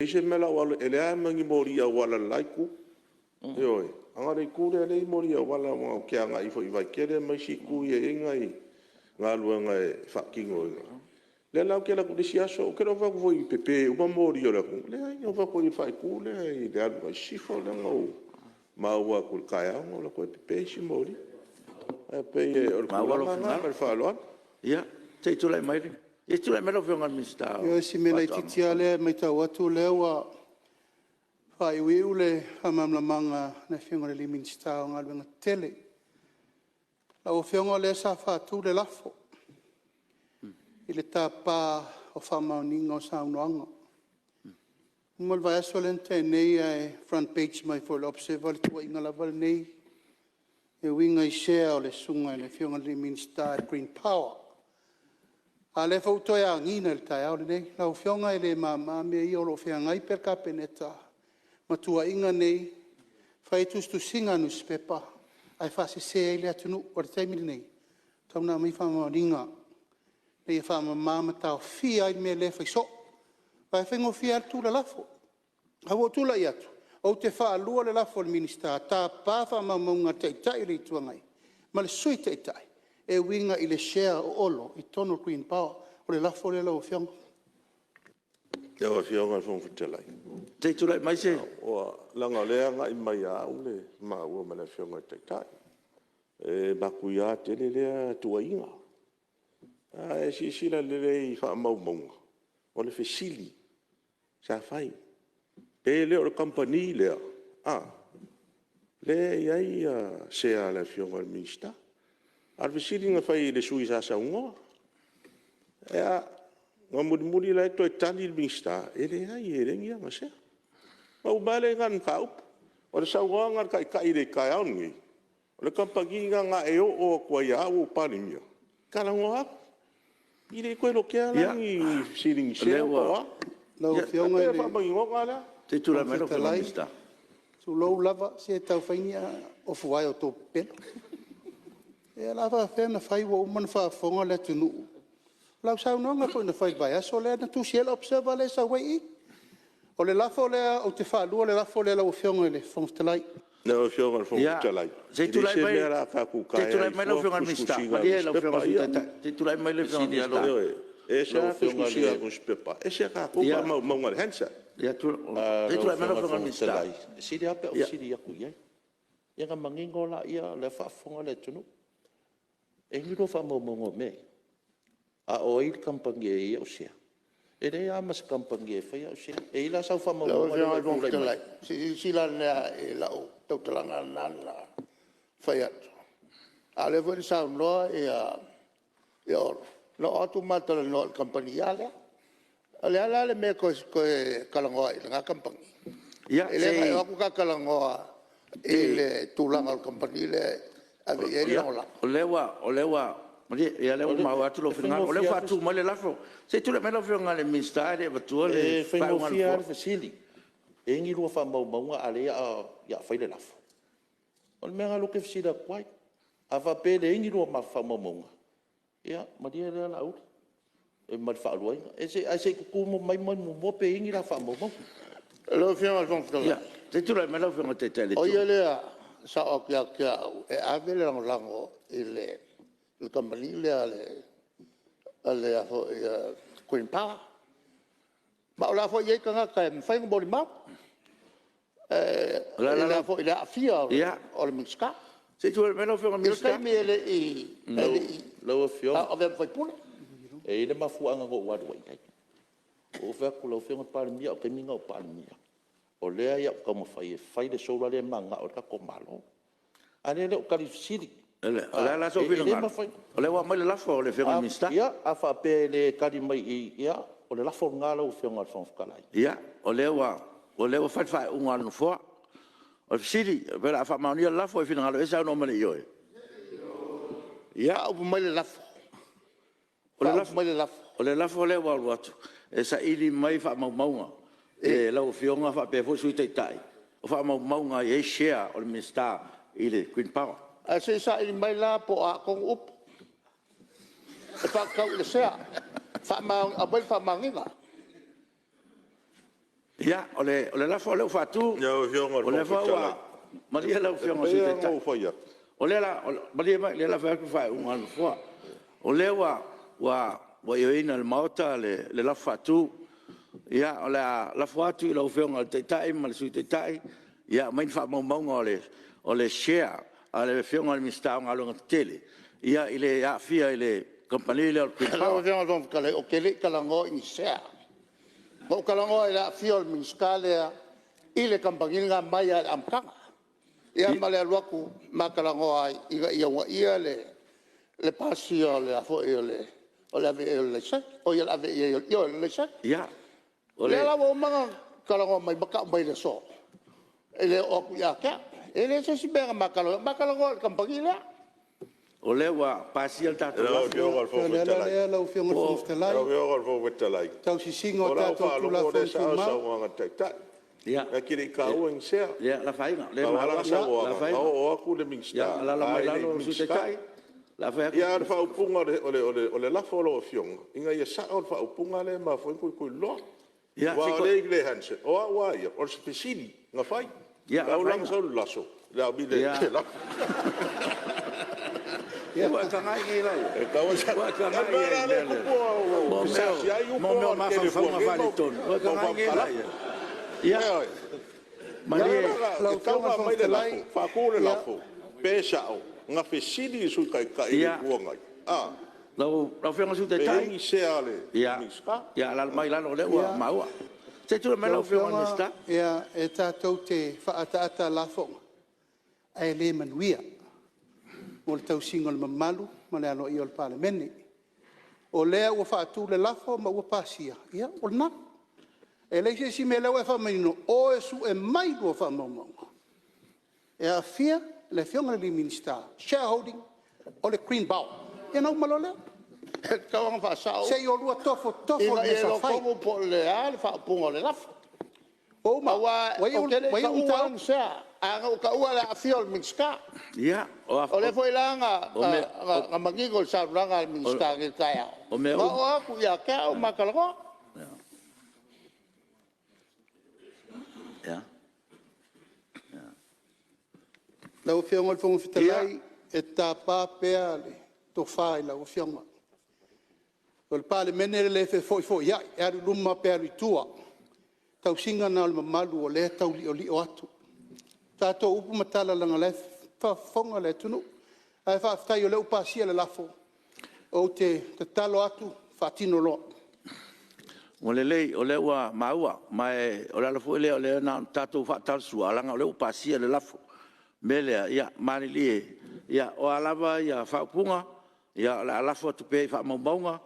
Ese mela wala ele mangi mori wala laiku. Yoi, angare kure le mori wala mo ke anga ifo iva kere mai siku ye ngai ngalu ngai fucking le lau ke la ku disiaso ke no va ku voi pepe u mori la ku le ai no va ku i fai ku le ai le alu sifo le ngau ma wa ku kaya ngo la ku pepe si mori pe o ku la nga per fa lo ya te tu lai mai e tu lai mai lo ngal mista yo si me lai titiale mai ta watu le wa fai wiule amam la manga na fingo le minsta ngal nga tele la o fingo le sa fa tu le lafo ile tapa o fama ningo sa unanga mol vai solente nei ai front page mai for observer tu inga la val nei e winga i share le sunga le fingo le minsta green power ale foto ya ngina le tai au nei la o fingo ile mama me i olo finga i per capeneta matua inga nei fai tu singa nus pepa ai fa se ile atunu o te mi nei tauna mai fama ninga e fa mama ta fia i me le so vai fengo fia tu la lafo a vo tu la iatu o te fa lua le lafo le minista ta pa fa mama nga te tai ri tu ngai ma le sui te tai e winga i le share o olo i tono green power o le lafo le lo fiang ya fia ngal fon futelai te tu lai mai se o langa le nga i mai a ule ma o ma le fia ngai te tai e bakuya te le tu inga si la le fa mau o le fesili sa fai pe le o company le le ai se ala fiong al minsta al fesili nga fai le sui sa ungo ngomudi la to tali il minsta ele ai ele ngia ma se o bale ngan kau o sa ngar kai le kai aungi o le company nga e o ko ya o palimio kala ngo ile ko lo ke ala ni siling se o lo fionga ile fa bangi ngo ala te tu la melo mista su lo lava se ta fainia o fuai o to pelo e lava fena fai wo man fa fonga le tunu la sa no nga ko na fai vai aso le na tu siel observa le sa wei o le lafo le o te fa lu le lafo le lo fionga le fonga no fionga fonga talai se tu la mai te tu la mai lo fionga mista ma dia lo fionga te tu la mai lo fionga mista esa fionga le uspepa esa ka ko ma ngal hansa ya tu te tu la mai lo fionga mista si dia pe o si dia ku ye ya nga mangingo la ia le fa fonga le tunu e ni lo fa mo me a o il kampange e o sia e re a mas kampange fa ya sia e la sa fa mo si la e la o tautalanga nana fai atu. A le vore sa unloa e oro. No atu matala no al kampania lea. A le ala le me ko kalangoa i nga kampani. Ya, e le ngai waku ka kalangoa i le tūlanga al kampani le ave e le ola. O lewa, ia lewa mau atu lo finga, o lewa atu mo le lafo. Se tu le me lo finga le ministare, batua le finga fia le fasili. E ngi lua fa mau ale ya fai le lafo. O le mea lo ke fisida kwai. A fa pe le ngi lua ma fa mau ia ma dia le la ut. E ma fa lua. E se ku mo mai mo pe ngi la fa mau. Lo fia al fong ya te tu le me lo finga te tele. O ia le sa o kia e ave le lango il company le ale a Queen Power. Ma la fo ye ka ka fai mo ma la fo la fia o le miska se tu me lo fio miska me le lo fio o ve foi pula e le mafuanga go wa wa kai o fa ku lo fio pa mi o ke mi ngo pa mi o le ya ka mo fai le so le manga o ka ko malo ane le o ka siri la so fio o le wa mai la fo le fio miska ya a fa pe le ka di mai ya o le la fo ngala o fio ngal fo kalai ya o le wa fa un ano fo o siri vera fa mani la fo fina ngalo esa no mane yo ya o mai la fo o le la fo le wa watu esa ili mai fa maunga e la o fionga fa pe fo sui tai o fa maunga e share o mista ile Queen Power a se sa ili mai la po a kong up e fa ka le sea fa ma a bel fa manginga Ia, ole lafo le fatu. Ia o fionga ole lafo wa. Maria la fionga Pe si ia te ngau whaia. ole la maria le la fa ku fa un an fo. Ole wa ina le mauta le la fatu. Ia ole la fatu le fionga te tai mal su te tai. Ia mai fa mo ole share ale fionga le mista ngalo tele. Ia ile ya fia ile compagnie le Kalau dia orang kalau okey kalau ngoi ni saya. Mau kalau ngoi la fiol minskale ile kampangin ngamai amkang. Ia male luaku makala ngoi ia le Pasia le Lafo le le sa o ia ave ia le sa. Ia. Ole la mo mga kalau ngoi mai baka mai le so. Ele ok ya ka. Ele se sibera makala ngoi kampangin la. Ole wa Pasia tatu Ia o fionga fo Lea wetalai. lea lau whionga Ia o whiniftalai. fionga fo wetalai. Tau si singo Ora o tātou wha tula longo de whoi sa tu sa mau. wanga tai tai. Ia. Na kiri ka ua ng sea. Ia la fainga le Ka wala sa la wanga. fainga. O aku le mingsta. Ia la mai lalo su te tai. La fainga. Ia ar fa upunga ole la folo fionga. Inga ia sa or fa upunga le ma foi kui lo. Ia Wa siko. le ile hanse. O wa ia or spesili nga fai. Ia, la la ulang fainga. sa laso. La bi le Ia. la. Ia wa kangai ngai lai. E ka wa sa. Wa kangai ngai lai. Mo meo ma fa fa ma vale ton. Wa kangai ngai lai. Ia. Maria. La ka mai le la. Fa ko le la fo. Pesa o. Nga fesili su kai kai Ia. kuanga. Ah. Lau whionga su te Pe tai. ingi sea le. Ia. Miska. Ia la mai lalo le wa maua. Te tu me lau whionga mista. Ia e tātou te whaataata lafo. Ai le manuia. O le tau singo le mamalu, ma le alo i o le pale mene. O lea ua whaatu le lafo, ma ua Pasia. Ia, o le na. E leise si me lau e whamanino, o e su e mai ua whamaunga. E a fia, le whionga le minister, shareholding, o le Green Bow. E nau malo lea. Kau ang fa sao. Se i o lua tofo Inga le e sa lo fai. como por le al fa pungo le lafo. O ma, Awa wai o kele wai ka un tau. uang sa. Anga ka ua la fiol minska. Ia. O le foi langa O me- nga magigol sa langa minska ke kaya. o me- Ma o aku ya ka o makalgo. Ia. Lau whionga le whonga whitalai, e tā pāpea le to whai lau whionga. O le pāle mene le fe foi, ia, e aru luma pe aru tua. Tau singa na le mamalu o le tau li o atu. Tātou upu matala langa le whonga le tunu. Ai whaafitai o le Pasia le Lafo. O te talo atu, whaatino loa. O le lei, o le ua maua, mai o le alafo ele o le na tatou whaatalsu, alanga o le Pasia le Lafo. Melea, ia, mani lie, ia, o alava, ia, whaupunga, ia, o le alafo atu pei whaamaumaunga,